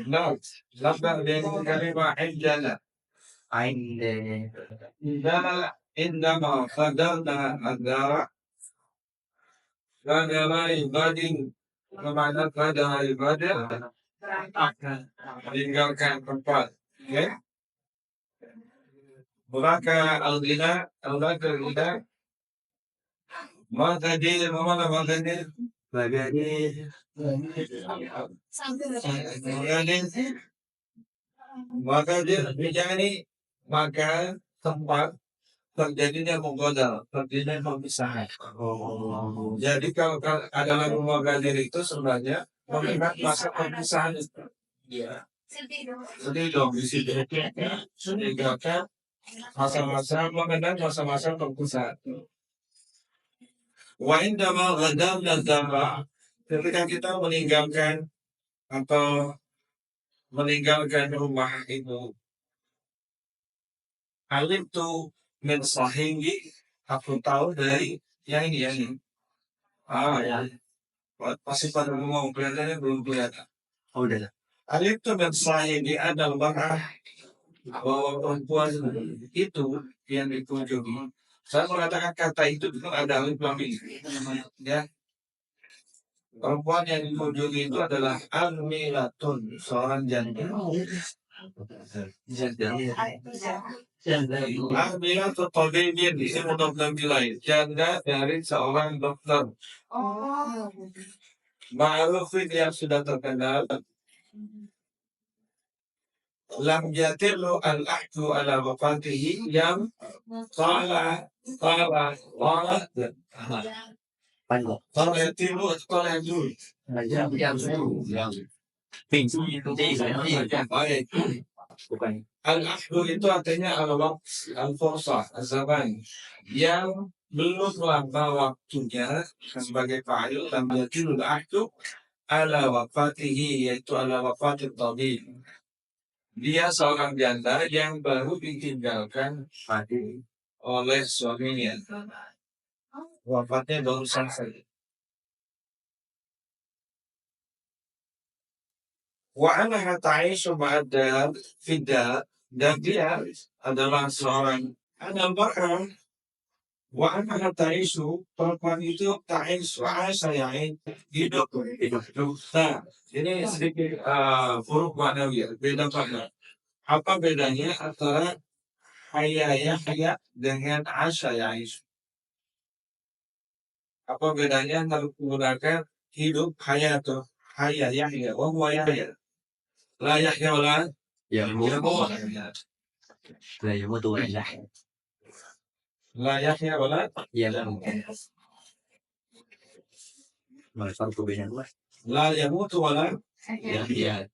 Nah, nabda dengan kalimah indana. Indama qadarna ad-dara qadara ibadin. Bermakna qadara ibadah meninggalkan tempat. Okay? Maka al-ghina al-ghina magadir mana magadir magadir magadir magadir yani maka tempat terjadinya menggodal, terjadinya pemisahan. Jadi kalau ada lagu magadir itu sebenarnya mengingat masa pemisahan itu. Ya. Sedih dong di situ. Sedih kan? Masa-masa mengenang masa-masa pemisahan. Wa indama ghadamna dzamba, ketika kita meninggalkan atau meninggalkan rumah itu, alim tu min sahingi, aku tahu dari yang ini. Ya. Pasti pada ngomong kelihatannya belum kelihatan. Oh, udah. Alim tu min sahingi adalah marah bahwa perempuan itu yang dikunjungi. Saya mengatakan kata itu ada alif lam mim. Ya, perempuan yang dikunjungi itu adalah Almilatun, seorang janda. Almilatun tabibin, ini dokter lain. Janda dari seorang dokter. Ma'rufin yang sudah terkenal. Lam jatilu al-ahdu ala wafatihi yang qala kalau yang tilu kalau yang dulu al-ahdu itu artinya al-waqt al-fursa al-zaman yang belum lama waktunya sebagai fa'il. Lam jatilu al-ahdu ala wafatihi yaitu ala wafatil tabib. Dia seorang janda yang baru ditinggalkan mati oleh suaminya. Wafatnya baru selesai. Wa anaha ta'ishu ma'adar fida, dan dia adalah seorang mar'ah. Wa anaha ta'ishu, perempuan itu ta'ishu asayain hidup. Nah, ini sedikit huruf maknawi, beda makna. Apa bedanya antara haya yahya dengan asya yaish? Apa bedanya menggunakan hidup hayatu haya yahya wa huwa yahya la yahya wala yamut la yamut wala yahya la yahya wala yamut. La yamut wala yahya.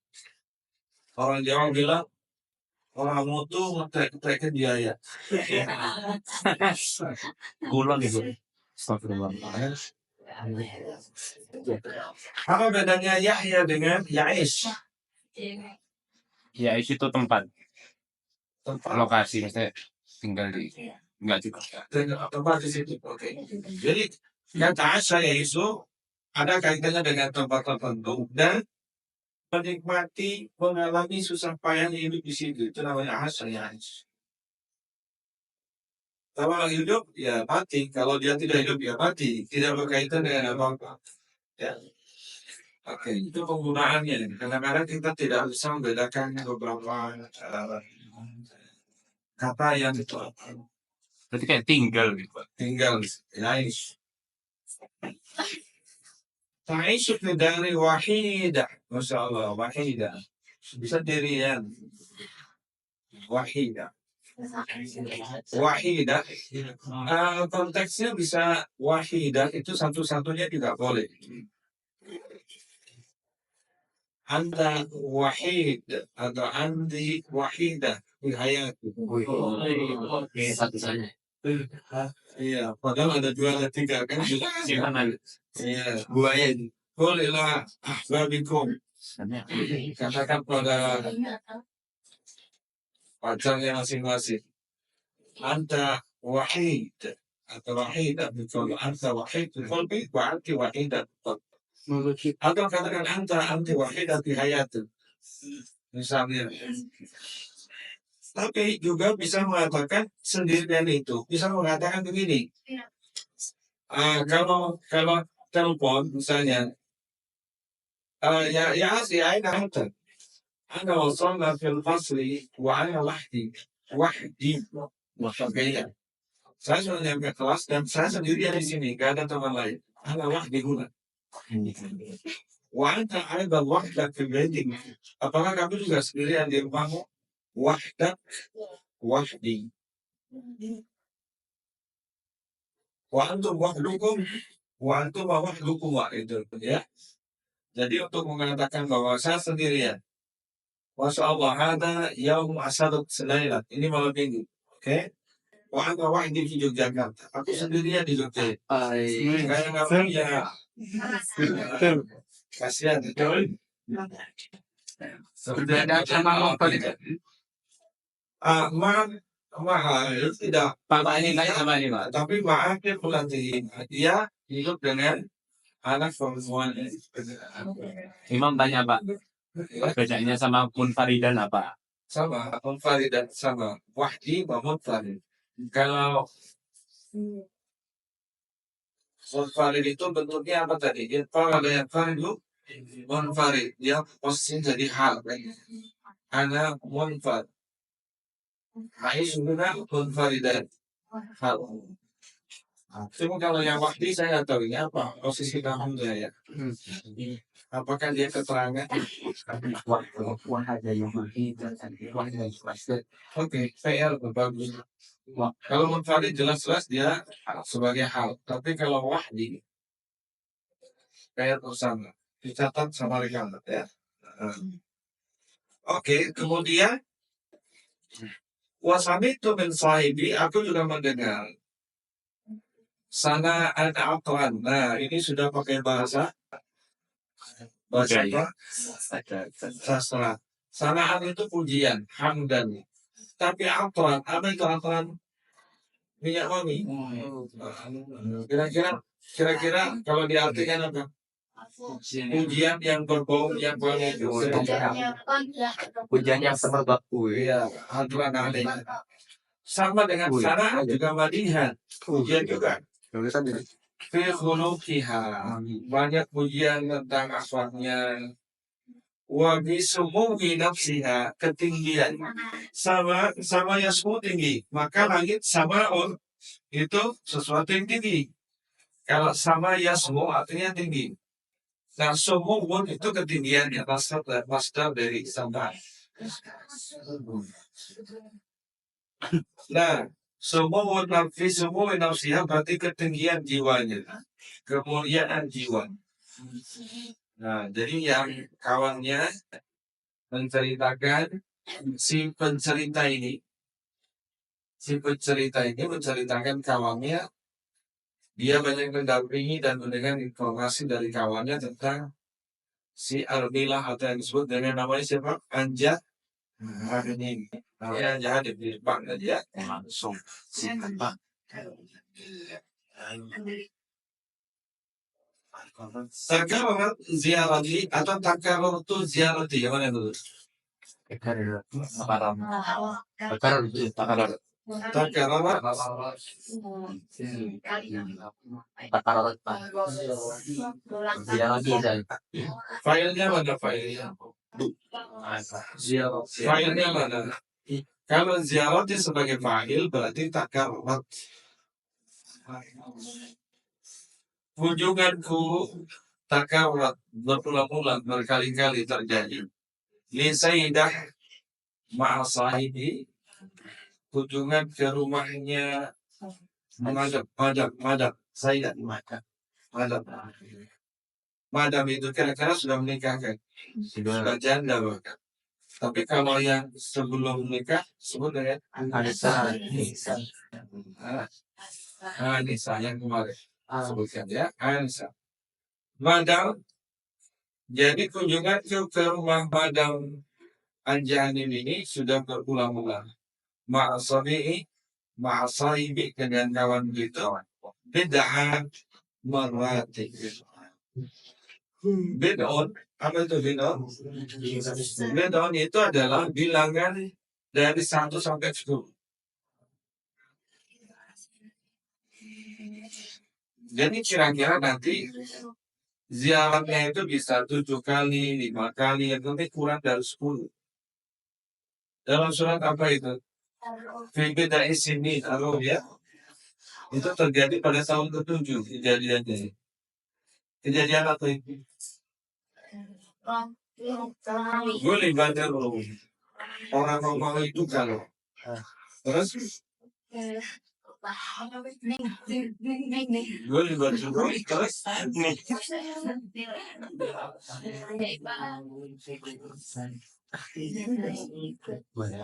Orang Jawa bilang orang mutu ngetek biaya. Gulang itu. Astagfirullah. Apa bedanya Yahya dengan Yaish? Yaish itu tempat lokasi, maksudnya tinggal di enggak juga. Tempat di situ. Oke. Jadi kata saya itu ada kaitannya dengan tempat tertentu dan menikmati mengalami susah payah hidup di situ. Itu namanya asya. Kalau lagi hidup ya mati, kalau dia tidak hidup ya mati, tidak berkaitan dengan apa-apa. Ya. Oke, itu penggunaannya. Kadang-kadang kita tidak bisa membedakan beberapa kata yang itu apa. Berarti kayak tinggal gitu. Tinggal, Yaish. Ta'ishu fi dari wahidah. Masya Allah, wahidah. Bisa dirian. Wahidah. Wahidah. Konteksnya bisa wahidah itu satu-satunya juga boleh. Anda wahid atau andi wahidah di hayati. Satu-satunya. Iya, padahal ada dua ada tiga kan? Iya, buaya. Qul ila ahbabikum. Katakan pada pacarnya masing-masing. Anta wahid atau wahidah. Anta wahid qalbi wa anti wahidah. Atau katakan anti wahidati hayatun. Misalnya. Tapi juga bisa mengatakan sendirian itu. Bisa mengatakan begini. Kalau telepon misalnya, ya asli aina anta. Ana wasalna fil fasli wa ana wahdi. Makanya saya sudah nyampe kelas dan saya sendirian di sini, gak ada teman lain. Ana wahdi guna. Wa anta aidan wahdak fil baitik. Apakah kamu juga sendirian di rumahmu? Wahdak wahdi. Wa antum wahdukum wa antum wahdukum itu ya. Jadi untuk mengatakan bahwa saya sendirian. Masya Allah, ada yaum asaduk selailat. Ini malam minggu. Oke. Wa ana wahdi di Yogyakarta. Aku sendirian di Jogja. Kayak nggak punya. Kasihan. Berbeda sama apa nih? Mahal tidak. Pak ini naik sama ini, Pak. Tapi maafnya pelatih dia hidup dengan anak perempuan. Imam tanya, Pak, bedanya sama munfaridan apa? Sama munfaridan sama wahdi sama munfarid. Kalau munfarid itu bentuknya apa tadi? Infar ada yang faridu, munfarid dia posisinya jadi hal. Anak munfarid. Aisyah munfaridan hal. Cuma kalau yang wahdi saya nggak tahu ini apa posisi kamunya ya. Apakah dia keterangan? Oke, PR bagus. Kalau munfarid jelas-jelas dia sebagai hal. Tapi kalau wahdi PR bersama dicatat sama rekan ya. Oke, kemudian wasamitu min sahibi, aku juga mendengar sana ada aqlan. Nah, ini sudah pakai bahasa apa? Sastra. Sanaan itu pujian, hamdan. Tapi aqlan, apa itu aqlan? Minyak wangi. Kira-kira kalau diartikan apa? Pujian yang berbau yang wangi. Pujian yang semerbak. Ya, aqlan alih. Sama dengan sana juga madihan. Pujian juga. Fi khuluqiha, banyak pujian tentang akhlaknya. Wa bi sumuwi nafsiha, ketinggian. Sama yasmu tinggi, maka langit samaun itu sesuatu yang tinggi. Kalau sama yasmu artinya tinggi. Nah, sumuwun itu ketinggiannya, masdar dari sama. Nah, semua nafsi semua nafsiha berarti ketinggian jiwanya, kemuliaan jiwa. Nah, jadi yang kawannya menceritakan si pencerita ini menceritakan kawannya, dia banyak mendampingi dan mendengar informasi dari kawannya tentang si Armilah atau yang disebut dengan namanya siapa? Anja. Ini ya jahat di Jepang aja langsung Takarar ziarati atau takarar itu ziarati yang mana itu? Takarar filenya mana filenya? Filenya mana? Kalau ziarati sebagai fa'il berarti takarat. Kunjunganku takarat berulang-ulang berkali-kali terjadi. Li Sayyidah ma'a sahibi, kunjungan ke rumahnya madam Sayyidah madam itu kira-kira sudah menikah kan? Sudah janda bahkan. Tapi kalau yang sebelum menikah sebut dengan Anissa yang kemarin sebutkan ya Anissa. Madam, jadi kunjungan ke rumah Madam Anjanin ini sudah berulang-ulang. Ma'asabi'i dengan kawan gitu. Bid'ah marwati. Bedon, apa itu bedon? Bedon itu adalah bilangan dari 1 sampai 10. Jadi kira-kira nanti ziarahnya itu bisa 7 kali, 5 kali, yang penting kurang dari 10. Dalam surat apa itu? Fi sini, kalau ya itu terjadi pada tahun ke-7 kejadiannya. Kejadian apa itu? Gue libatnya orang Romawi itu kalau terus gue libatnya terus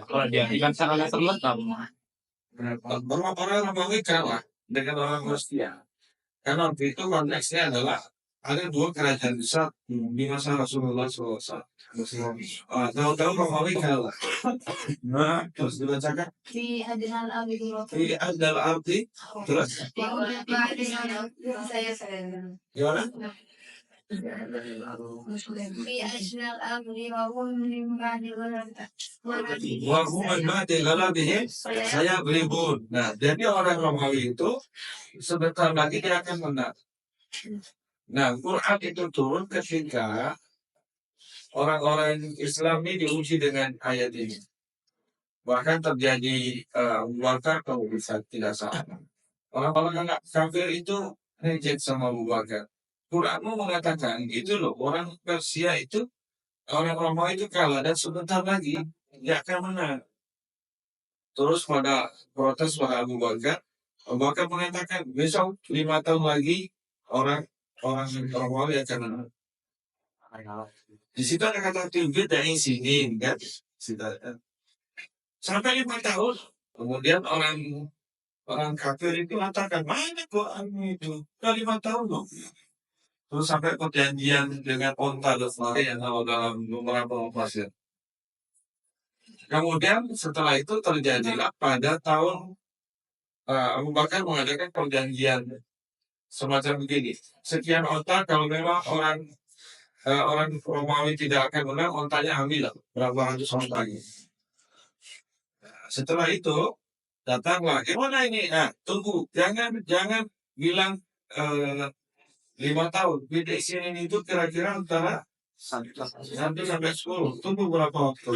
Kalau dia ikan sangat terlengkap. berapa orang Romawi kalah dengan orang Kristen. Karena waktu itu konteksnya adalah ada 2 kerajaan besar di masa Rasulullah SAW. Tahu-tahu Romawi kalah. Nah, terus dibacakan fi adal arti terus gimana? Wahum mati galabihim saya beribun. Nah, jadi orang Romawi itu sebentar lagi dia akan menang. Nah, Quran itu turun ketika orang-orang Islam ini diuji dengan ayat ini. Bahkan terjadi Bakar kalau bisa tidak salah. Orang-orang kafir itu reject sama Abu Bakar. Quranmu mengatakan gitu loh, orang Persia itu, orang Romawi itu kalah dan sebentar lagi dia akan menang. Terus pada protes pada Abu Bakar, Abu Bakar mengatakan besok 5 tahun lagi orang Romawi akan menang. Di situ ada kata tinggi dari sini kan, sampai 5 tahun. Kemudian orang kafir itu mengatakan mana Quran itu? Udah 5 tahun loh. Terus sampai perjanjian dengan onta dan sebagainya dalam beberapa pasir. Kemudian setelah itu terjadilah pada tahun Abu Bakar mengadakan perjanjian semacam begini. Sekian onta kalau memang orang Romawi tidak akan menang, ontanya ambil berapa ratus onta gitu. Setelah itu datanglah, gimana ini? Nah, tunggu, jangan bilang 5 tahun. Beda sini itu kira-kira antara 1 sampai 10. Tunggu berapa waktu?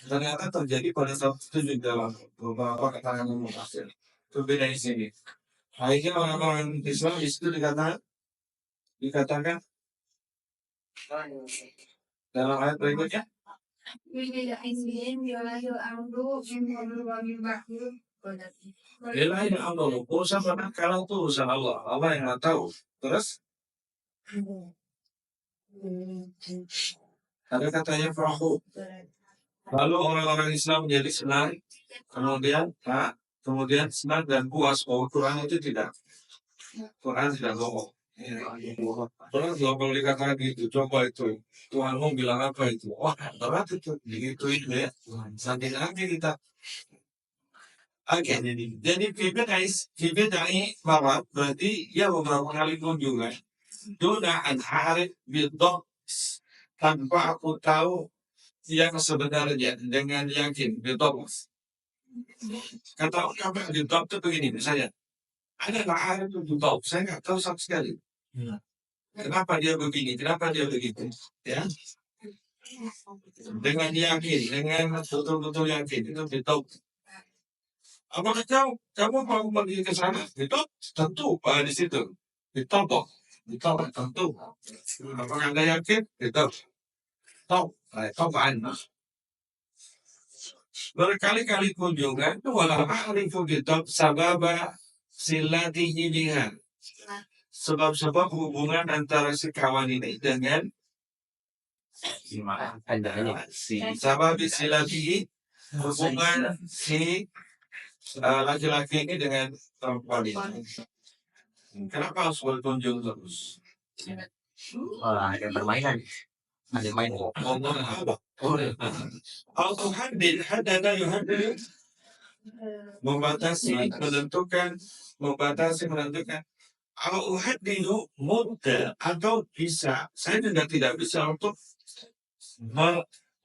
Ternyata terjadi pada tahun itu juga dalam beberapa keterangan mutakhir. Itu beda di sini. Akhirnya orang-orang Islam di situ dikatakan dalam ayat berikutnya. Ilahi Allah, urusan manakala itu urusan Allah. Allah yang nggak tahu. Terus ada katanya farahu. Lalu orang-orang Islam menjadi senang, kemudian senang dan puas bahwa Quran itu tidak bohong. Terus kalau dikatakan gitu, coba itu Tuhanmu bilang apa itu? Wah, berat itu, digituin ya. Sampai lagi kita. Oke, jadi dari bahwa berarti ya beberapa kali kunjungan. Duna an-harif bidok tanpa aku tahu yang sebenarnya dengan yakin bidok. Kata orang bidok itu begini, misalnya ada arif bidok, saya nggak tahu sama sekali. Kenapa dia begini? Kenapa dia begitu? Ya, dengan yakin, dengan betul-betul yakin itu bidok. Apakah kamu mau pergi ke sana? Bidok tentu di situ. Bidok tentu. Apakah anda yakin? Bidok. Tahu, berkali-kali kunjungan walau ahlifu kitab sababa silatihi biha. Sebab-sebab hubungan antara si kawan ini dengan sabab silatihi, hubungan si laki-laki ini dengan perempuan ini. Kenapa harus berkunjung terus? Ada permainan. Ada main. Al-Tuhaddid haddada yuhaddid, membatasi, menentukan. Al-uhaddidu muda atau bisa. Saya juga tidak bisa untuk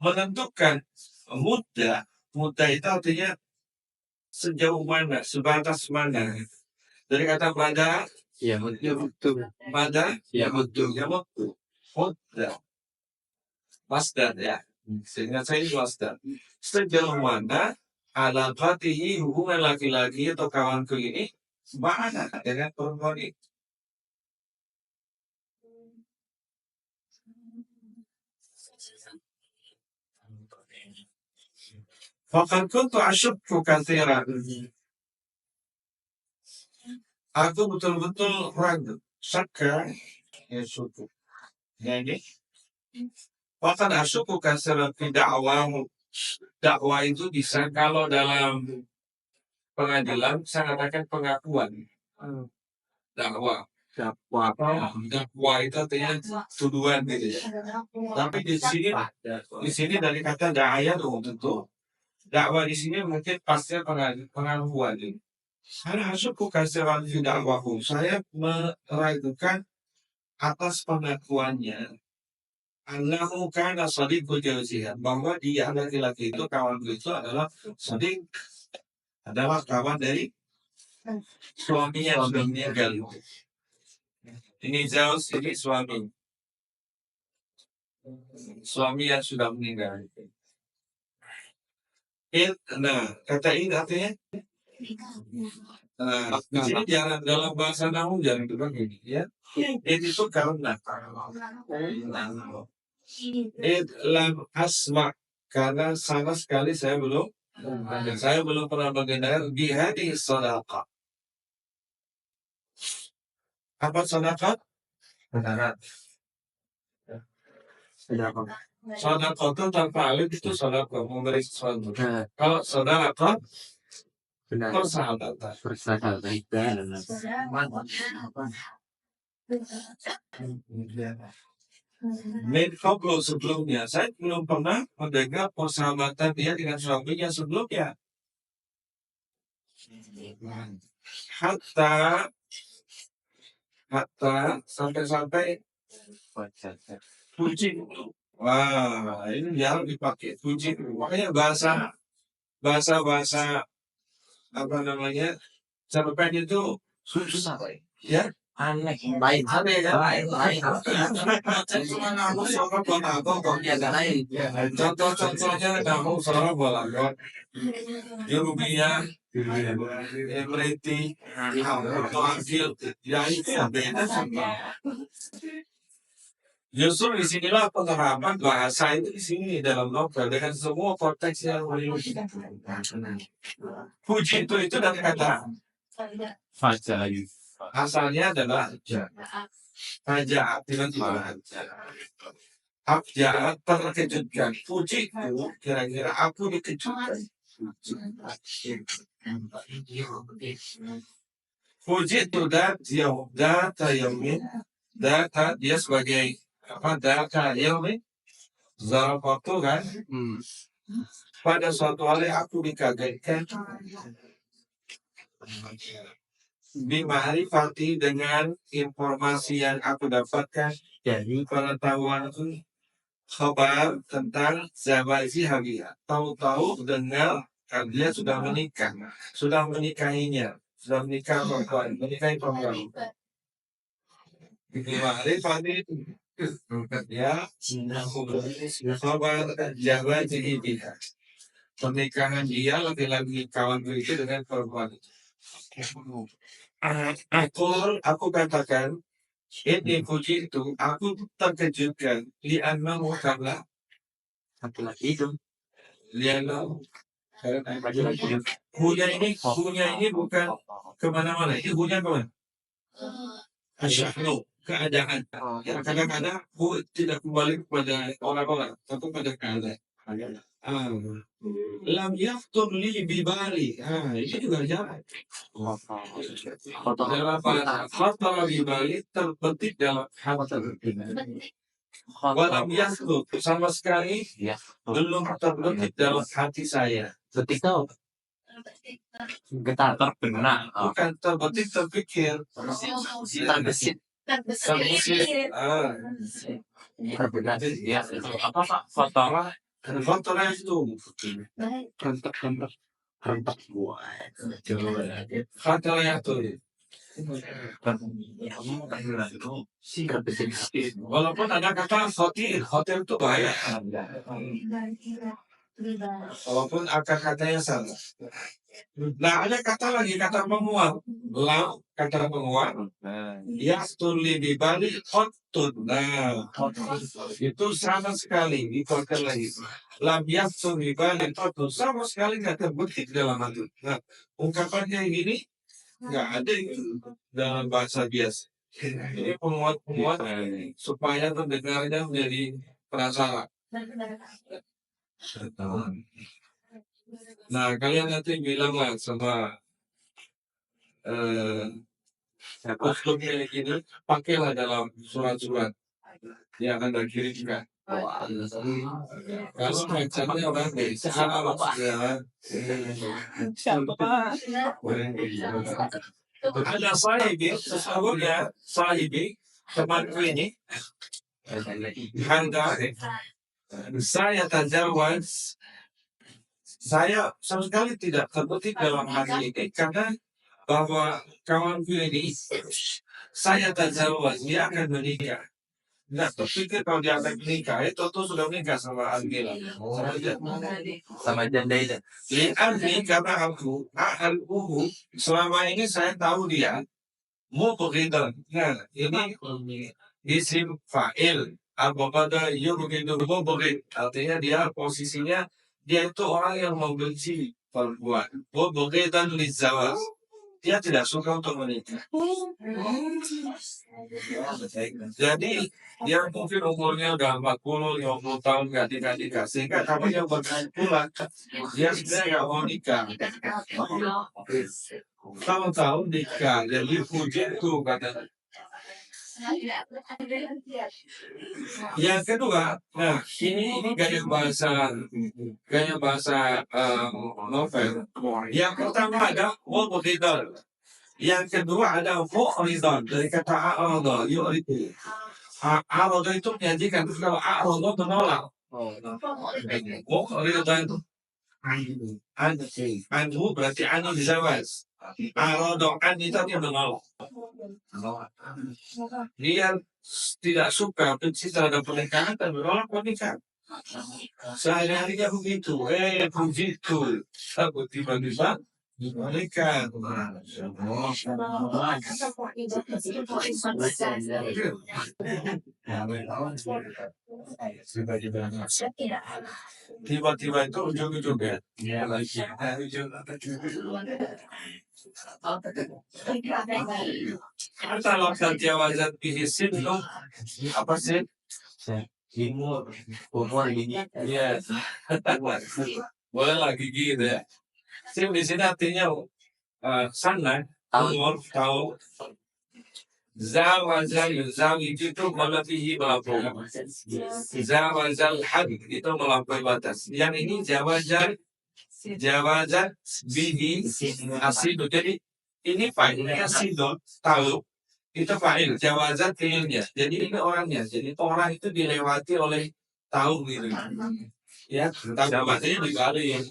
menentukan muda. Muda itu artinya sejauh mana, sebatas mana. Dari kata pada, Ya betul. pada, Ya betul. ya muda. Masdar ya. Sehingga saya ini masdar. Sejauh mana alaqatihi hubungan laki-laki atau kawanku ini mana dengan perempuan ini. Fakat kuntu asyukku katsiran. Aku betul-betul ragu. Syakka ya syukur. Ya ini. Fakat asyukku katsiran fi da'wamu. Dakwah itu bisa kalau dalam pengadilan saya katakan pengakuan. Dakwah. Dakwah itu artinya tuduhan gitu ya. Tapi di sini dari kata da'ayat tentu dakwah di sini mungkin pasti pengakuan. Karena aku kasihan di dakwahku, saya meragukan atas pengakuannya. Annahu kana sadiqul jawzihan, bahwa dia laki-laki itu kawan itu adalah sadiq, adalah kawan dari suaminya yang sudah meninggal. Ini Zaus, ini suami yang sudah meninggal. Nah, kata ini artinya di sini jangan dalam bahasa nahu jangan dibilang ini ya. Itu karena lam asma, karena sama sekali saya belum pernah mendengar bihadi sadaqah. Apa sadaqah? Sadaqah itu tanpa alif itu sadaqah, memberi sesuatu. Kalau sadaqah persahabatan. Qablu sebelumnya saya belum pernah mendengar persahabatan dia dengan suaminya sebelumnya. Hatta sampai puji. Wah, ini jarang dipakai puji. Makanya bahasa apa namanya cerpen itu susah ya. Aneh kan? Contohnya kamu seorang bolakot Yurubia Emreti atau Akil, ya itu yang beda sama. Justru disinilah penerapan bahasa itu di sini dalam novel dengan semua konteks yang meliputi. Puji itu dari kata asalnya adalah Haja dengan Abjad terkejutkan. Puji itu kira-kira aku dikejutkan. Puji itu data yamin, data dia sebagai apa, data yamin zarf waktu kan. Pada suatu hari aku dikagetkan bimarifati dengan informasi yang aku dapatkan dari pengetahuanku kabar tentang Zawazi Habiyah. Tahu-tahu dengar dia sudah menikah, sudah menikahinya, sudah menikah perempuan, menikahi perempuan. Bimarifati ya kabar Zawazi Habiyah. Pernikahan dia laki-laki kawan itu dengan perempuan itu. Aku katakan ini puji itu aku terkejutkan li'annahu karena laki-laki itu li'annahu hunya ini bukan kemana-mana, ini hunya kemana? Asyahnu, keadaan. Ya, kadang-kadang tidak kembali kepada orang-orang, tapi pada keadaan. Lam yaftur li bibali. Ini juga jarang. Dalam bahasa khatara bibali terbetik dalam hati. Walam yaftur sama sekali belum terbetik dalam hati saya. Betik tahu? Kita terkena. Bukan terbetik, terpikir. Terbesit. Terbesit. Terbesit. Ya. Apa Pak? Fatara. Fatara itu. Rentak. Fatara itu. Walaupun ada kata hotel itu bahaya. Walaupun akar katanya sama. Nah, ada kata lagi, kata penguat. Lam, kata penguat. Yastuli di Bali, hotun. Nah, itu sama sekali. Dikuatkan lagi. Lam yastuli di Bali, hotun. Sama sekali nggak terbukti dalam hati. Nah, ungkapannya yang gini, nggak ada itu dalam bahasa biasa. Ini penguat-penguat supaya pendengarnya menjadi penasaran. Nah, kalian nanti bilang lah sama uslub milik ini, pakailah dalam surat-surat yang akan dikirimkan. Kalau bacanya bagus, salah maksudnya. Siapa Pak? Ada sahibi, temanku ini, Handa, saya tajawaz, saya sama sekali tidak terbetik dalam hati ini karena bahwa kawanku ini saya tajawaz, dia akan menikah. Nggak terpikir kalau dia akan menikah, itu sudah menikah sama Angela. Sama janda itu. Lihatni karena aku selama ini saya tahu dia mau begitu. Nah, ini isim fa'il. Apabila begitu mau begitu, artinya dia posisinya dia itu orang yang membenci perempuan. Mau begitu dan lizawaj. Dia tidak suka untuk menikah. Jadi dia mungkin umurnya udah 40, 50 tahun nggak nikah. Sehingga kamu yang berkesimpulan dia sebenarnya nggak mau nikah. Tahu-tahu nikah, jadi puji itu katanya. Yang kedua, nah ini gaya bahasa novel. Yang pertama ada mubghidon. Yang kedua ada mu'ridon dari kata a'rada, yu'ridu. A'rada itu menyajikan, terus kalau a'rada menolak. Mu'ridon itu anhu berarti anu dijawaz. A'rada an itu dia menolak. Dia tidak suka, benci terhadap pernikahan dan menolak pernikahan. Sehari-harinya begitu, begitu. Aku tiba-tiba menikah. Tiba-tiba itu ujung-ujungnya. Kalau jawazat bihisin itu apa sih? Umur gigi. Iya. Boleh lah gigi gitu ya. Sim di sini artinya sana umur tahu. Zawazal itu melebihi melampaui. Zawazal had itu melampaui batas. Yang ini jawazat bihi asidu. Jadi ini failnya asidu tahu. Itu fa'il, jawazat fi'ilnya. Jadi ini orangnya. Jadi orang itu dilewati oleh tahu gitu. Ya, tapi bahasanya dibalik.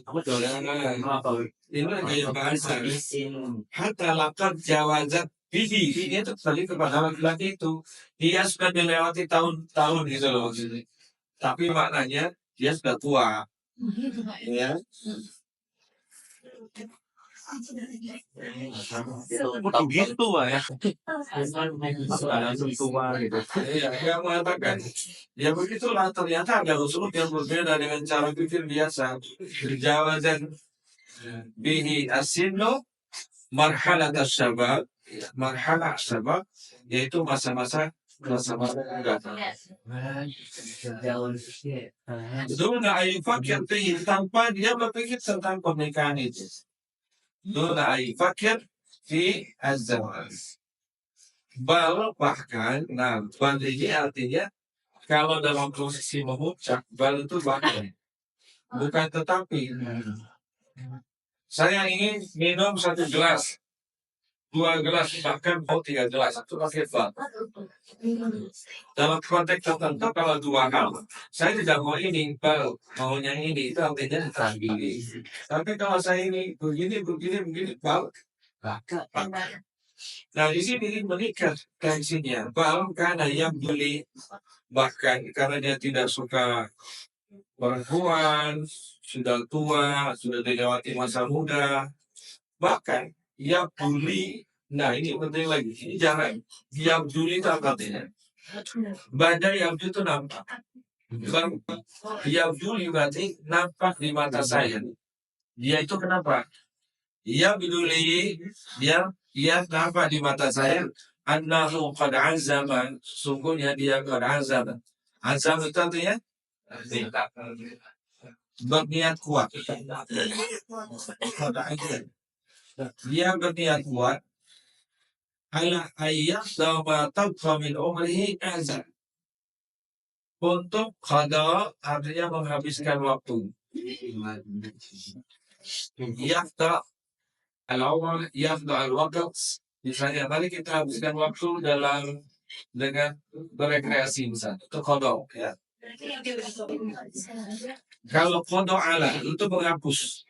Ini kayak bahasa. Hatta laqad jawazat bihi. Ini itu tadi kepada laki-laki itu. Dia sudah dilewati tahun-tahun gitu loh. Tapi maknanya dia sudah tua. Ya. Begitu ya. Yang mengatakan ya begitulah, ternyata ada usul yang berbeda dengan cara pikir biasa. Jawazan bihi asinu marhalat syabab, marhalah syabab yaitu masa-masa muda. Duna fakir tanpa dia berpikir tentang pernikahan itu. Duna fakir fi az-zawaj. Bal bahkan, bal ini artinya kalau dalam posisi memuncak, bal itu bahkan, bukan tetapi. Saya ingin minum 1 gelas, 2 gelas, bahkan 3 gelas. Itu pakai bal. Dalam konteks tertentu kalau 2 hal, saya tidak mau ini bal, maunya ini, itu artinya tadi. Tapi kalau saya ini begini, bal, bakal. Nah di sini meningkat tensinya. Bal karena yang beli, bahkan karena dia tidak suka perempuan, sudah tua, sudah dilewati masa muda, bahkan ia bully. Nah ini penting lagi, ini jangan dia bully itu apa artinya? Badai yang itu nampak. Bang, dia bully berarti nampak di mata saya. Dia itu kenapa? Ia peduli, dia nampak di mata saya. Annahu qad azama, sungguhnya dia qad azama. Azam itu artinya berniat kuat. Dia berniat kuat ala ayat sama tabqa min umrihi azam. Untuk qada artinya menghabiskan waktu. Yafta al-awal, yafta al-waqt. Misalnya mari kita habiskan waktu dengan berekreasi misalnya. Itu qada ya. Kalau qada ala itu menghapus.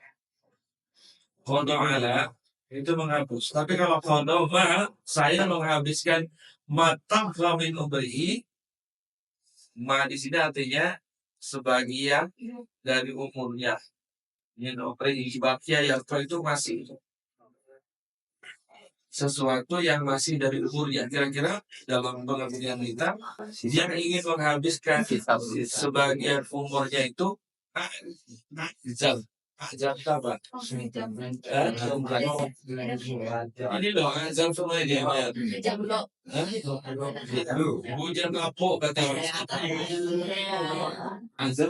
Qada ala itu menghapus. Tapi kalau qada ma, saya menghabiskan mata min umrihi. Ma di sini artinya sebagian dari umurnya. Yang itu masih sesuatu yang masih dari umurnya. Kira-kira dalam pengertian kita, dia ingin menghabiskan sebagian umurnya itu ajal. Ajal itu apa? Ini loh, ajal semua dia. Hujan kapok kata orang. Ajal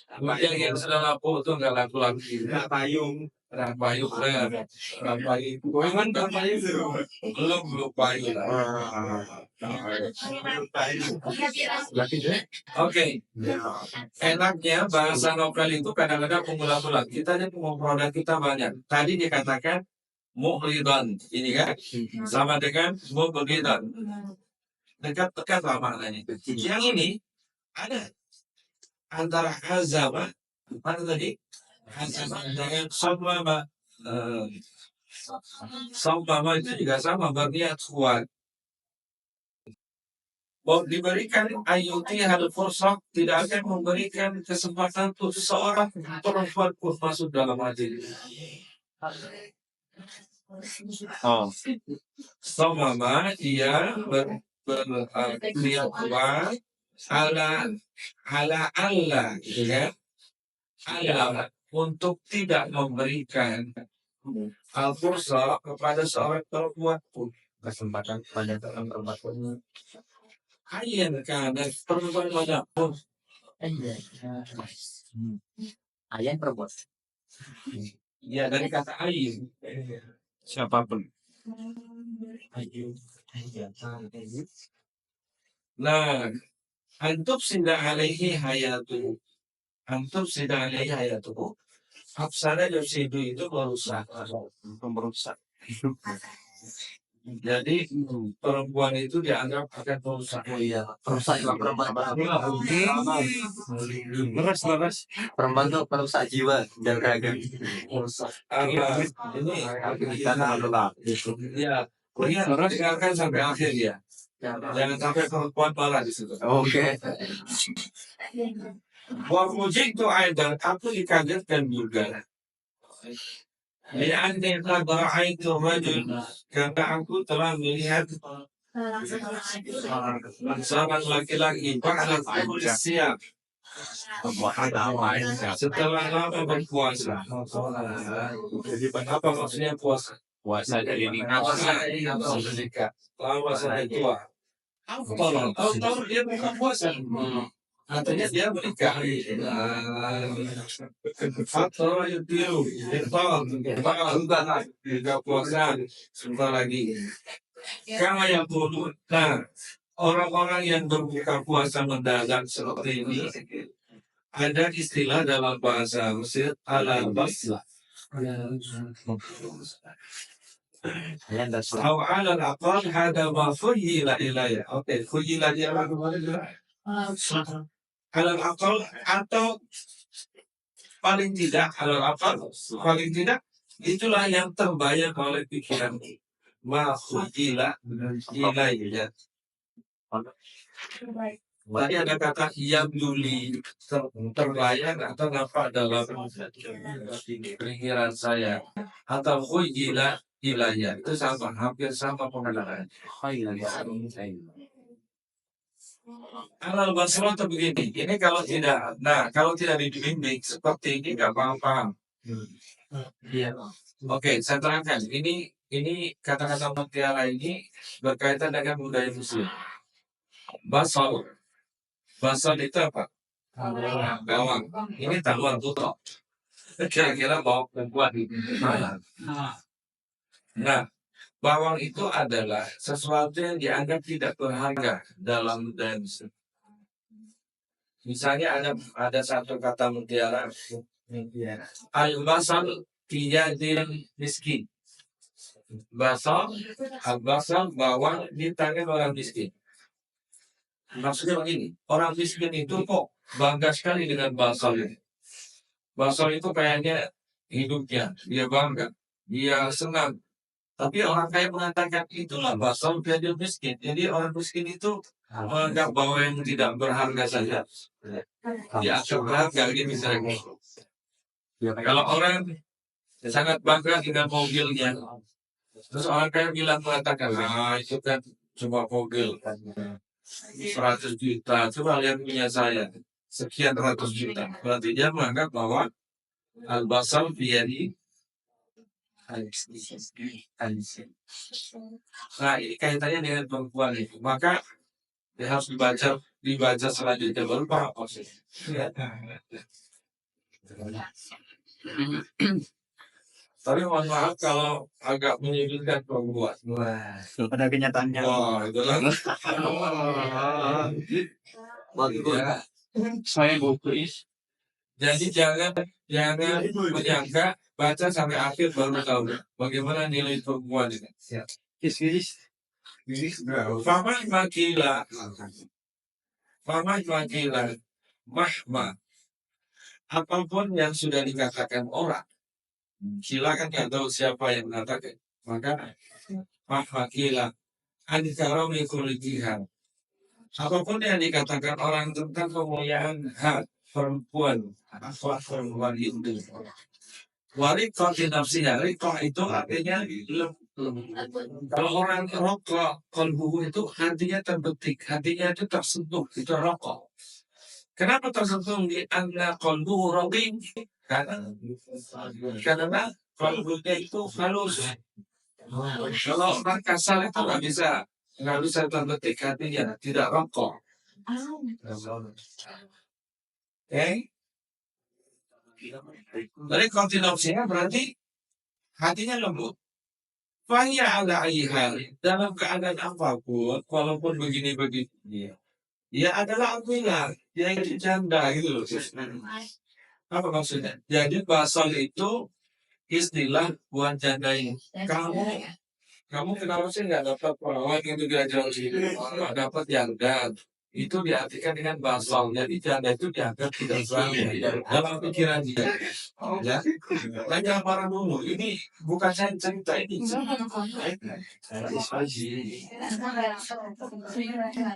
hujan yang sudah lapuk itu nggak laku lagi. Payung, payung, belum payung. Oke, enaknya bahasa novel itu kadang-kadang pengulang-ulang. Kita ini produk kita banyak. Tadi dikatakan mukhlidan, ini kan sama dengan mukhlidan. Dekat-dekat lah maknanya. Yang ini ada antara azama, mana tadi? Azama dengan somama. Somama itu juga sama, berniat kuat. Diberikan ayuti hal fursak, tidak akan memberikan kesempatan untuk seseorang perempuan pun masuk dalam hati. Somama dia berniat kuat ala Allah, ya, Allah untuk tidak memberikan al-fursa kepada seorang perempuan pun, kesempatan pada seorang perempuan pun. Ayan karena perempuan manapun. Ayan perempuan. Ya dari kata ayin. Siapapun. Nah, antum sida alaihi hayatu. Antum sida alaihi hayatu. Hafsana yusidu itu merusak. Jadi perempuan itu dianggap akan merusak. Perusak perempuan. Leres. Perempuan itu perusak jiwa dan raga. Perusak. Ini kita adalah. Ya, terus dengarkan sampai akhir ya. Jangan sampai perempuan marah di situ. Oke. Wafujik itu aidan, aku dikagetkan juga. Lianni qad ra'aitu rajul, karena aku telah melihat seorang laki-laki ba'da siap setelah lama berpuasa. Apa maksudnya puasa? Puasa dari lama sampai tua. Tahu dia bukan puasa. Artinya dia menikah. Atau itu tidak puasa sebentar lagi. Karena yang dulu, nah orang-orang yang berbuka puasa mendadak seperti ini, ada istilah dalam bahasa Mesir al-baslah. Atau alal aqal hada ma khuyila ilaya. Oke, khuyila dia alal aqal atau paling tidak alal aqal paling tidak itulah yang terbayang oleh pikiran ma khuyila ilaya. Tadi ada kata yabduli terbayang atau nampak dalam pikiran saya atau khuyila ilaya itu sama hampir sama penggunaan. Alal basrah itu begini, ini kalau tidak dibimbing seperti ini nggak paham. Iya. Oke, saya terangkan. Ini kata-kata mutiara ini berkaitan dengan budaya Muslim. Basal itu apa? Bawang. Ini tangguhan tutok. Kira-kira bawang perempuan. Nah, bawang itu adalah sesuatu yang dianggap tidak berharga dalam budaya Muslim. Misalnya ada satu kata mutiara, al-basal tiyadil miskin. Al-basal bawang di tangan orang miskin. Maksudnya begini, orang miskin itu kok bangga sekali dengan basal ini. Basal itu kayaknya hidupnya, dia bangga, dia senang. Tapi orang kaya mengatakan itulah basal tiyadil miskin. Jadi orang miskin itu menganggap bahwa yang tidak berharga saja. Dia akan berharga gitu misalnya. Kalau orang sangat bangga dengan mobilnya, terus orang kaya mengatakan, itu kan cuma mobil 100 juta, coba lihat punya saya sekian ratus juta. Berarti dia menganggap bahwa al-basal biyadi. Nah, ini kaitannya dengan perempuan itu. Maka dia harus dibaca selanjutnya baru paham maksudnya. Tapi mohon maaf kalau agak menyudutkan perempuan. Wah, pada kenyataannya. Wah, itu kan. Ya. Saya bukuis. Jadi jangan menyangka baca sampai akhir baru tahu bagaimana nilai perempuan ini. Kis. Faman makila, mahma. Apapun yang sudah dikatakan orang, silakan nggak tahu siapa yang mengatakan. Maka mahmakila anikaromi kulijihan. Apapun yang dikatakan orang tentang kemuliaan hak perempuan, akhlak perempuan itu. Warikoh di nafsinya, rikoh itu artinya kalau orang rokok, kolbu itu hatinya terbetik, hatinya itu tersentuh, itu rokok. Kenapa tersentuh di anda kolbu roking? Karena kolbunya itu halus. Kalau orang kasar itu nggak bisa terbetik hatinya, tidak rokok. Dari kontinopsinya berarti hatinya lembut. Fahya ala ayihal dalam keadaan apapun, walaupun begini-begini, dia adalah apilah, dia itu janda gitu loh. Apa maksudnya? Jadi basal itu istilah buat janda ini. Kamu kenapa sih nggak dapat perawan gitu diajar sini? Nggak dapat janda. Itu diartikan dengan basal. Jadi janda itu dianggap tidak selalu dalam pikiran dia. Ya, tanya para dulu. Ini bukan saya cerita ini.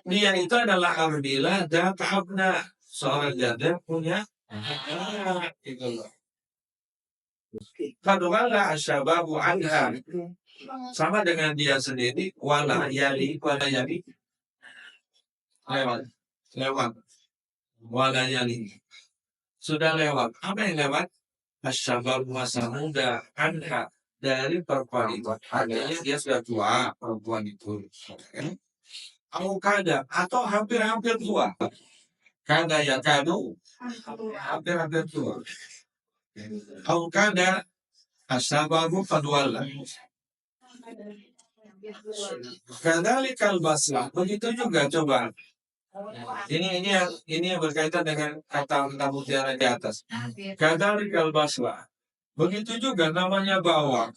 Dia itu adalah alhamdulillah dan ta'abna seorang janda punya anak gitu loh. Kadang-kadang asyababu anha sama dengan dia sendiri wala yali lewat wala yali sudah lewat. Apa yang lewat? Asyabab masa muda anha dari perempuan itu. Artinya dia sudah tua perempuan itu. Kada atau hampir-hampir tua. Kada ya kadu hampir-hampir tua. Kada asyababu fadwala. Kadalikal baslah. Begitu juga coba Ini yang berkaitan dengan kata mutiara di atas. Kadzalikal basla. Begitu juga namanya bawang.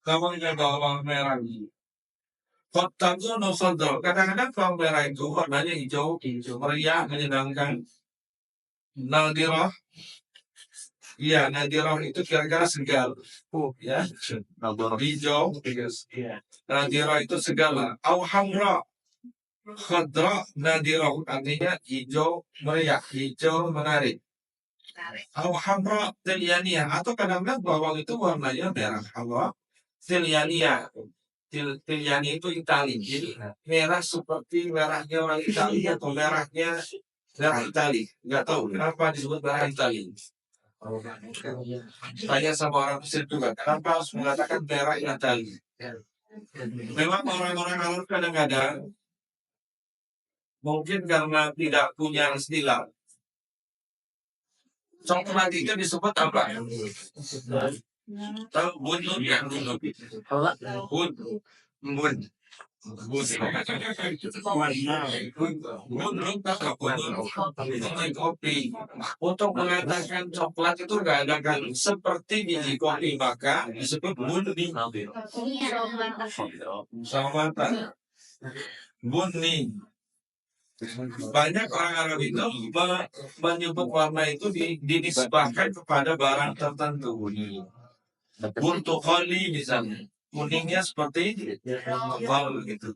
Namanya bawang merah. Fattaqunu khadra. Kadang-kadang bawang merah itu warnanya hijau, meriah, menyenangkan. Nadirah. Iya, nadirah itu kira-kira segar. Ya, hijau. Nadirah itu segala. Au hamra. Khadra nadirah artinya hijau meriah, hijau menarik. Au hamra tilyaniya atau kadang-kadang bawang itu warnanya merah. Hamra tilyaniya. Tilyani itu Itali. Jadi merah seperti merahnya orang Itali atau merah Itali. Nggak tahu kenapa disebut merah Itali. Tanya sama orang Mesir juga, kenapa harus mengatakan merah Itali? Memang orang-orang Arab kadang-kadang mungkin karena tidak punya istilah. Coklat itu disebut apa? Tahu bunut ya, bunut. Bun. Kopi. Untuk mengatakan coklat itu nggak ada kan seperti biji kopi maka disebut bunni. Sama mata. Bunni. Banyak orang Arab itu menyebut warna itu dinisbahkan kepada barang tertentu. Buntu khali misalnya. Kuningnya seperti gold gitu.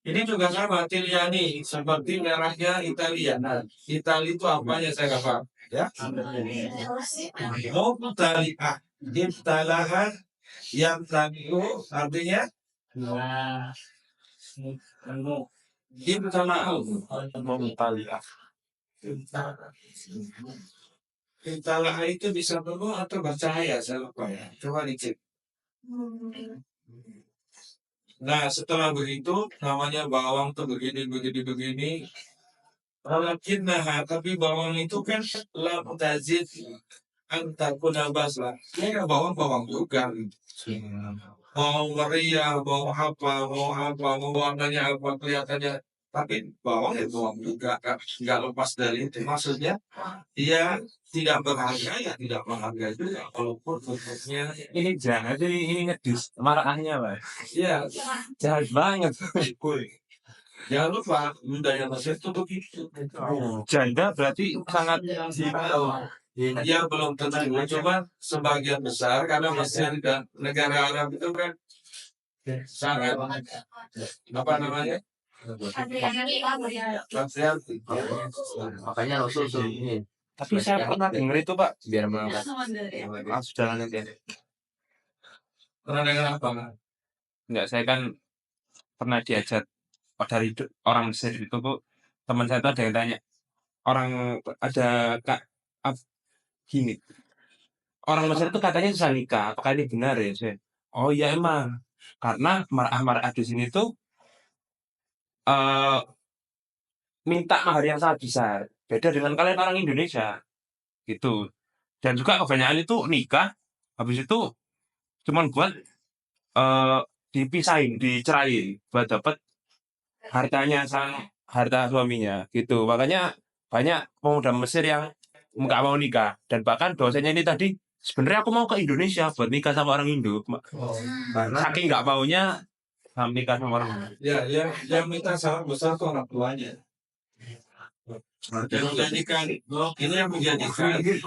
Ini juga sama Tilyani seperti merahnya Italia. Italia itu apanya saya nggak paham. Ya. Mubtali'ah. Ibtalaha yang tadiu artinya Ibtala'a. Ibtala'a itu bisa penuh atau bercahaya saya lupa ya. Coba dicek. Nah setelah begitu namanya bawang tuh begini. Walakinnaha tapi bawang itu kan la mutazid antakuna basla. Ya bawang juga. Mau meriah, mau warnanya apa kelihatannya. Tapi bawang ya bawang juga, nggak lepas dari itu. Maksudnya dia tidak berharga ya tidak berharga juga. Walaupun bentuknya Ini jahat, ini ngedis marahnya, Pak. ya Jahat banget. jangan lupa budaya Mesir itu begitu. Janda berarti sangat Dia belum tentu, cuma sebagian besar karena Mesir dan negara Arab itu kan sangat apa namanya patriarki. Makanya Rasul ini. Tapi saya pernah dengar itu, Pak. Biar mengangkat. Langsung jalan aja. Pernah dengar apa? Enggak, saya kan pernah diajak dari orang Mesir itu, Bu. Teman saya itu ada yang tanya. Gini. Orang Mesir itu katanya susah nikah. Apakah ini benar ya? Oh iya emang. Karena marah-marah di sini tuh minta mahar yang sangat besar. Beda dengan kalian orang Indonesia. Gitu. Dan juga kebanyakan itu nikah. Habis itu cuman buat dipisahin, dicerain. Buat dapat hartanya sama harta suaminya. Gitu. Makanya banyak pemuda Mesir yang nggak mau nikah. Dan bahkan dosennya ini tadi, sebenarnya aku mau ke Indonesia buat nikah sama orang Indo. Saking nggak maunya nikah sama orang Indo. Ya, yang minta sangat besar itu orang tuanya. Yang menjadikan ini yang menjadikan di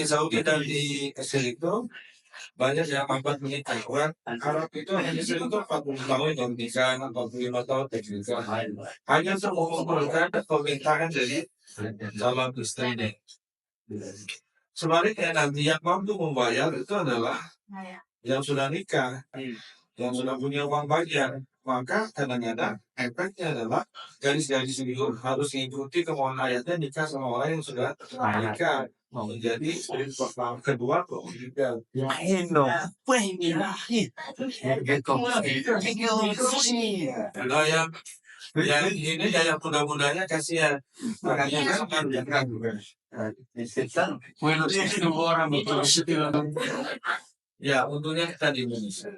Saudi dan di Mesir itu banyak yang mampat menikah. Orang Arab itu hanya Mesir itu 40 tahun yang menikah, 45 tahun menikah. Hanya untuk mengumpulkan permintaan dari calon istrinya. Sebaliknya nanti yang mampu membayar itu adalah yang sudah nikah, yang sudah punya uang bayar. Maka kadang-kadang efeknya adalah gadis-gadis itu harus mengikuti kemauan ayatnya nikah sama orang yang sudah nikah. Menjadi istri pertama kedua kok juga. Kalau yang ini yang muda-mudanya kasihan. Makanya kan jangan juga. Ya untungnya kita di Indonesia.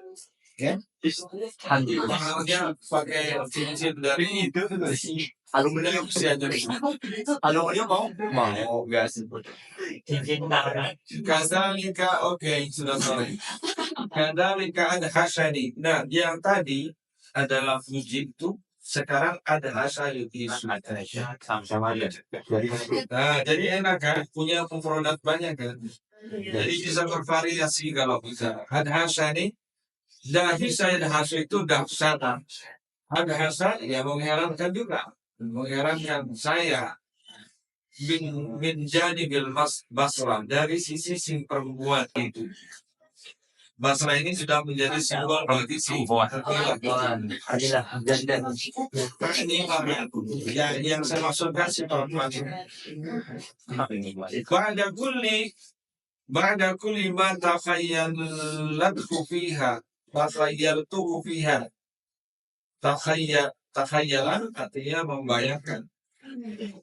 Ya, mahalnya pakai cincin dari Aluminium Usia jadi. aluminium mau gas. Kadzalika, oke, sudah sore. Kadzalika ada hasani. Nah, yang tadi adalah fuji itu, sekarang ada hasani isu. Sama-sama aja. Jadi Nah, jadi enak kan, punya mufradat banyak kan. Jadi bisa bervariasi kalau bisa. Ada hasani, dah bisa ada hasil itu dahsyatan. Ada hasan ya mengherankan juga. Mengherankan saya menjadi bilmas Basra dari sisi si perempuan itu. Basra ini sudah menjadi simbol bagi si perempuan. adalah janda. Nah, ini ya, yang saya maksudkan si perempuan ini. Ba'da kulli ma takhayyalathu fiha. Takhayyaltuhu fiha. Takhayyalan artinya membayangkan.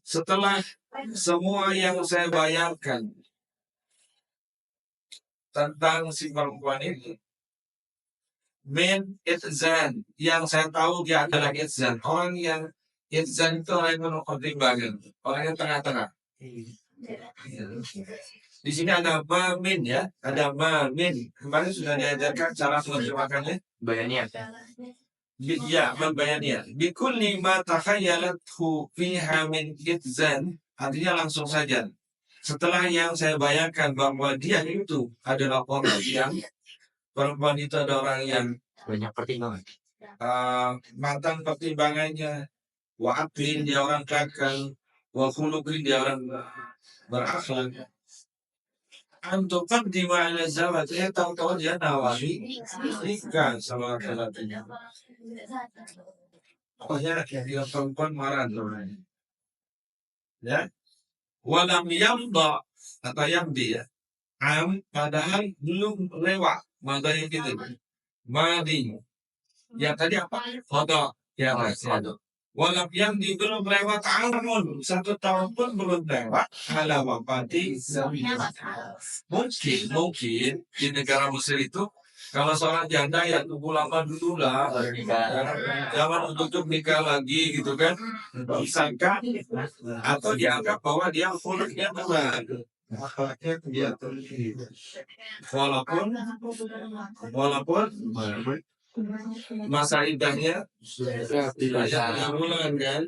Setelah semua yang saya bayangkan tentang si perempuan ini, min itzan, yang saya tahu dia adalah itzan. Orang yang itzan itu orang yang pertimbangan, orang yang tengah-tengah. Di sini ada mamin ya, ada mamin. Kemarin sudah diajarkan cara menerjemahkannya. Bayarnya. Ya, membayarnya. Bikulli ma takhayyalathu fiha min itzan, artinya langsung saja. Setelah yang saya bayangkan bahwa dia itu adalah orang yang perempuan itu ada orang yang Banyak pertimbangan. matang pertimbangannya, wa aqlin dia orang kakal, wa khuluqin dia orang berakhlak. Antum di mana zawaj, tahu-tahu dia nawari nikah sama laki-laki. Pokoknya dia perempuan marah tuh. Ya, walam yamda atau yamdi ya. Padahal belum lewat madanya gitu. Madi. Ya tadi apa? Foto. Ya mas. Walam yamdi belum lewat amun. 1 tahun pun belum lewat. Ala wafati. Mungkin di negara Mesir itu kalau seorang janda ya tunggu lama dulu lah. Jangan untuk nikah lagi gitu kan. Disangka atau dianggap bahwa dia khuluknya benar. Akhlaknya dia walaupun masa idahnya tidak bulan kan.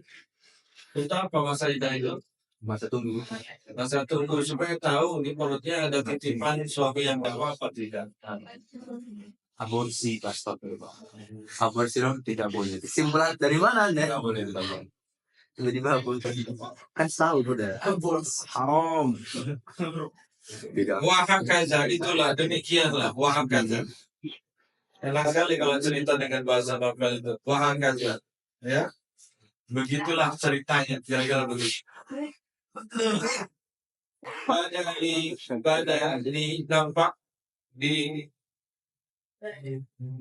Itu apa masa idah itu? Masa tunggu. Masa tunggu supaya tahu di perutnya ada titipan suami yang gak apa tidak. Aborsi pastor. Aborsi dong tidak boleh. Kesimpulan dari mana anda? Tidak boleh tidak. Tiba-tiba aborsi. Kan tahu udah. Haram. Tidak. Wahakaza itulah demikianlah wahakaza. Enak sekali kalau cerita dengan bahasa novel itu. Wahakaza. Ya. Begitulah ceritanya kira-kira begitu. Pada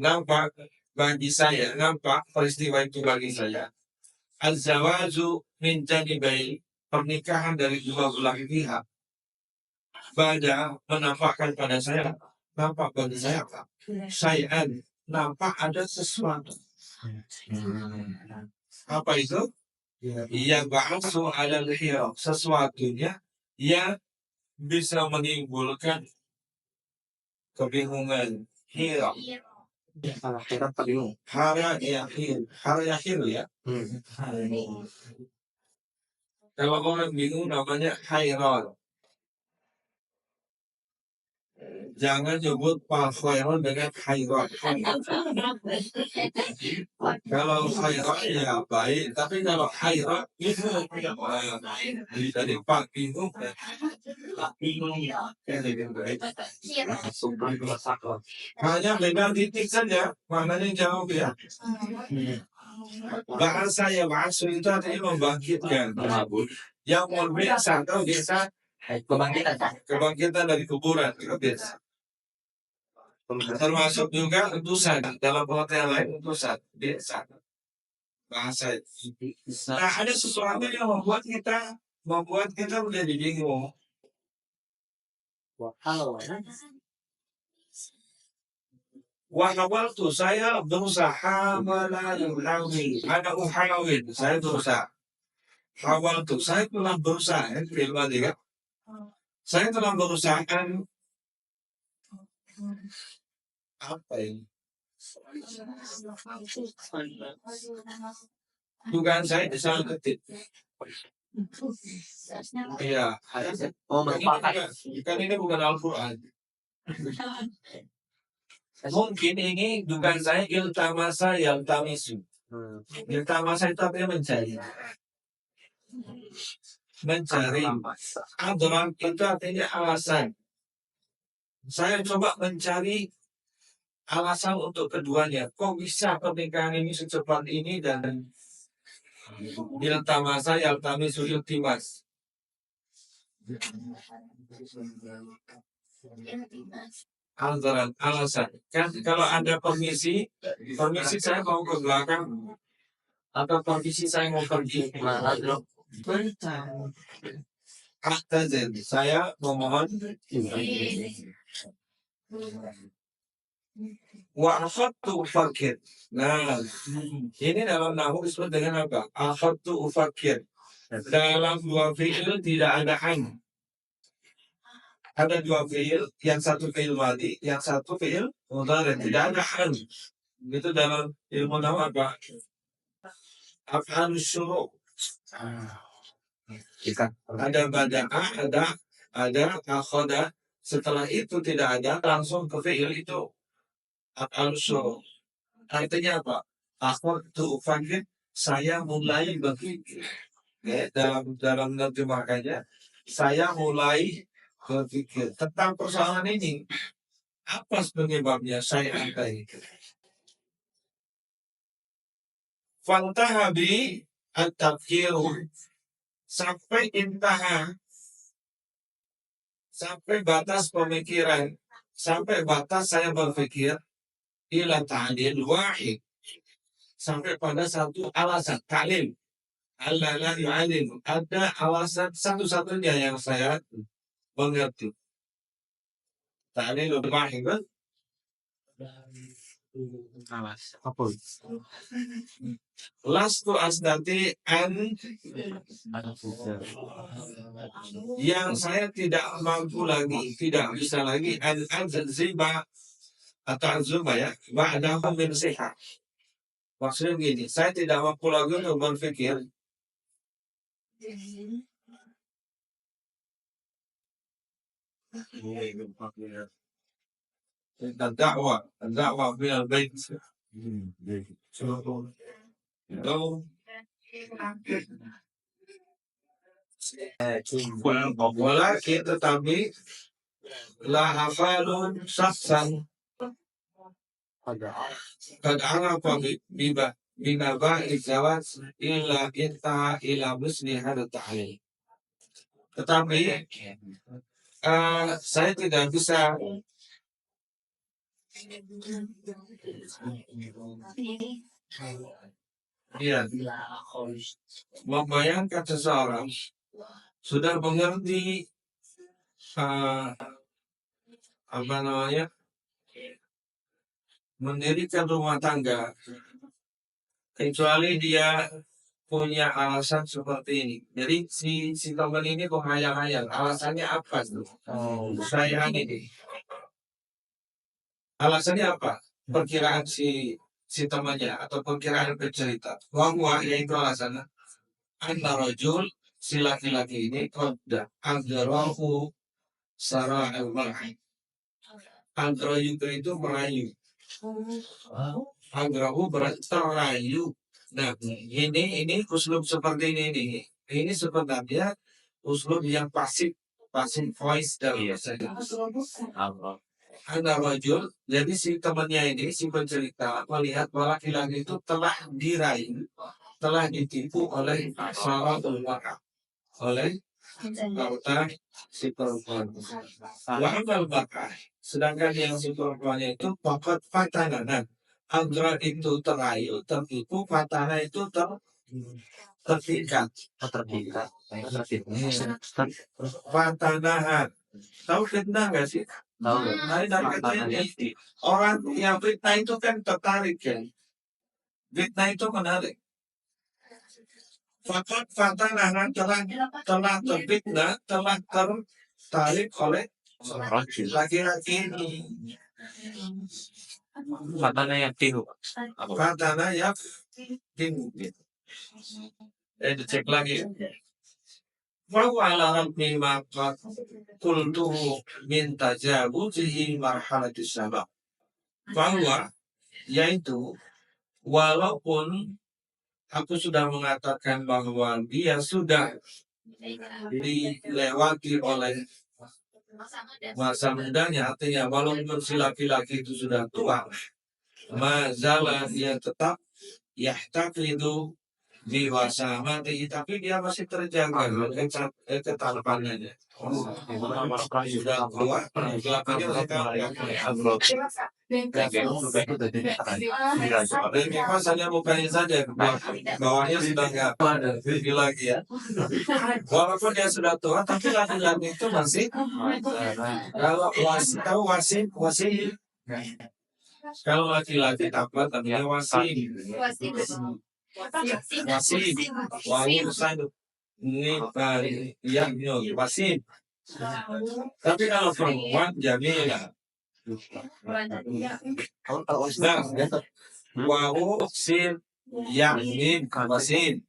nampak bagi saya, nampak peristiwa itu bagi saya. Az-zawaju min janibai, pernikahan dari dua belah pihak. Pada menampakkan pada saya, nampak bagi saya apa? Syai'an, nampak ada sesuatu. Apa itu? Yang ba'asu alal hira, sesuatunya yang bisa menimbulkan kebingungan. Hira. Akhirat bingung. Hara yakhir ya. Kalau orang bingung namanya hayran. Jangan nyebut Pak Khairon dengan hayran. Kalau hayran ya baik, tapi kalau hayran itu dari Pak bingung. Hanya beda titik saja, maknanya jauh ya. Bahasa ya bahasa itu artinya membangkitkan. Yang mau biasa atau biasa kebangkitan dari kuburan itu biasa. Termasuk juga utusan dalam pengertian lain utusan biasa bahasa itu. Nah ada sesuatu yang membuat kita menjadi bingung. Wahawal tuh saya berusaha melalui ada uhawin saya berusaha Awal tuh saya telah berusaha, fi'il madhi kan? Saya telah berusaha apa ini? Dugaan saya salah ketik. Iya. Oh, Kan ini bukan, kan ini bukan Al-Quran. Mungkin ini dugaan saya iltamasa yaltamisu. Iltamasa itu artinya mencari. Mencari. Adran itu artinya alasan. Saya coba mencari alasan untuk keduanya. Kok bisa pernikahan ini secepat ini dan iltamasa yaltamisu iltimas. Antara alasan kan kalau ada permisi saya mau ke belakang atau permisi saya mau pergi Ahtazir, saya memohon wa akhadtu ufakir. Nah, ini dalam nahwu disebut dengan apa? Akhadtu ufakir. Dalam dua fi'il tidak ada an. Ada dua fi'il, yang satu fi'il madhi, yang satu fi'il mudhari, tidak ada an. Itu dalam ilmu nahwu apa? Af'alus syuru'. Ada bada'ah, ada akhoda. Setelah itu tidak ada, langsung ke fi'il itu. Af'alus syuru'. Artinya apa? Akhadtu ufakir, saya mulai berpikir. Ya, dalam terjemahkannya, saya mulai berpikir tentang persoalan ini. Apa penyebabnya saya angkai? Fantahabi at-tafkiru sampai intaha, sampai batas pemikiran, sampai batas saya berpikir ila ta'lil wahid, sampai pada satu alasan ta'lil. Allah la yu'alil, ada alasan satu-satunya yang saya mengerti. Ta'lil wahid kan? Apa? Lastu asdati an, yang saya tidak mampu lagi, tidak bisa lagi an azziba atau azzuba ya, ba'dahu min siha. Maksudnya begini, saya tidak mampu lagi untuk berpikir tentang dakwah minal bait. Walakin tetapi la hafalun saksan kad arafa binaba ikhawat illa intaha ila musni hada ta'lil. Tetapi saya tidak bisa membayangkan seseorang sudah mengerti apa namanya, mendirikan rumah tangga, kecuali dia punya alasan seperti ini. Jadi si teman ini kok hayal-hayal, alasannya apa tuh? Saya ini, alasannya apa? Perkiraan si temannya atau perkiraan pencerita. Wahwa yaitu alasannya anda rajul, si laki-laki ini qadda agarahu sara'al mar'i. Agrayu itu merayu. Agrahu berarti terayu. Nah, ini uslub seperti ini. Ini sebenarnya uslub yang pasif voice dalam bahasa Indonesia. Anda rajul, jadi si temannya ini, si pencerita melihat bahwa laki-laki itu telah dirayu, telah ditipu oleh seorang ulama, oleh lautan si perempuan. Wahal bakar, sedangkan yang si perempuannya itu pokok fatana. Agra itu terayu, tertipu, fatana itu terpikat. Fatanahan. Tahu fitnah nggak sih? Tahu. Nah, dari katanya orang yang fitnah itu kan tertarik kan. Fitnah itu menarik. Fakat fatanahan telah terfitnah, telah tertarik oleh laki-laki ini. Fatana yang tinu. Fatana yang dicek lagi. Fawala rabbi maka kultuhu min tajabuzihi marhalatis sabab. Bahwa yaitu walaupun aku sudah mengatakan bahwa dia sudah dilewati oleh masa mudanya, artinya walaupun si laki-laki itu sudah tua, mazalah dia tetap yahtaqidu di wasa mati, tapi dia masih terjaga ketapanannya. Sudah tua, laki-lakinya masih dan memang saja mukanya saja, bawahnya sudah nggak tinggi lagi ya. Walaupun dia sudah tua, tapi laki-laki itu masih kalau tahu wasi. Kalau laki-laki apa namanya wasi. Wangi sadu. Ini yang wasi. Tapi kalau perempuan jamilah. Nah, wahu sin yamin wasin.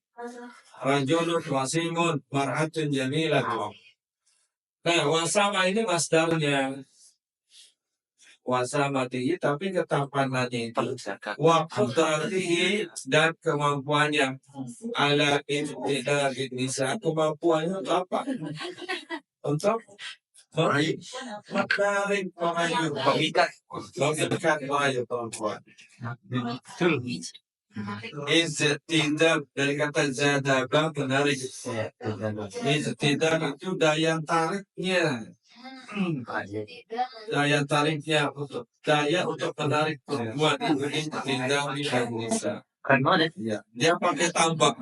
Rajulun wasimun mar'atun jamilah. Nah, wasama ini masdarnya wasamatihi, tapi ketampanannya itu waktu tarihi dan kemampuannya ala ibtida bisa kemampuannya untuk apa? Untuk menarik pengayu, mengikat pengayu perempuan. Istidak dari kata zadabah menarik. Istidak itu daya tariknya. Daya tariknya daya untuk menarik perempuan itu tidak bisa. Ya, dia pakai tambak.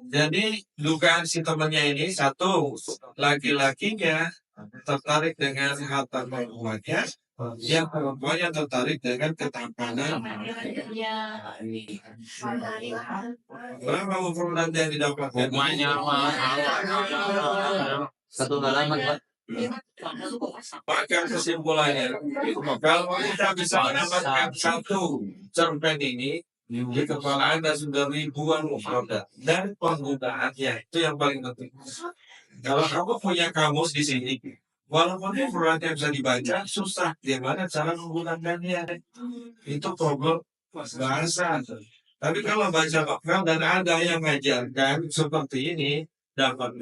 Jadi dugaan si temannya ini satu, laki-lakinya tertarik dengan harta perempuannya, yang perempuannya tertarik dengan ketampanan. Berapa mufradat yang didapatkan? Satu halaman, Pak. Maka kesimpulannya, kalau kita bisa mendapatkan satu cerpen ini, di kepala Anda sudah ribuan mufradat dan penggunaannya itu yang paling penting. Kalau kamu punya kamus di sini, walaupun mufradatnya bisa dibaca, susah gimana cara menggunakannya. Itu problem bahasa. Tapi kalau baca novel dan ada yang mengajarkan seperti ini, dapat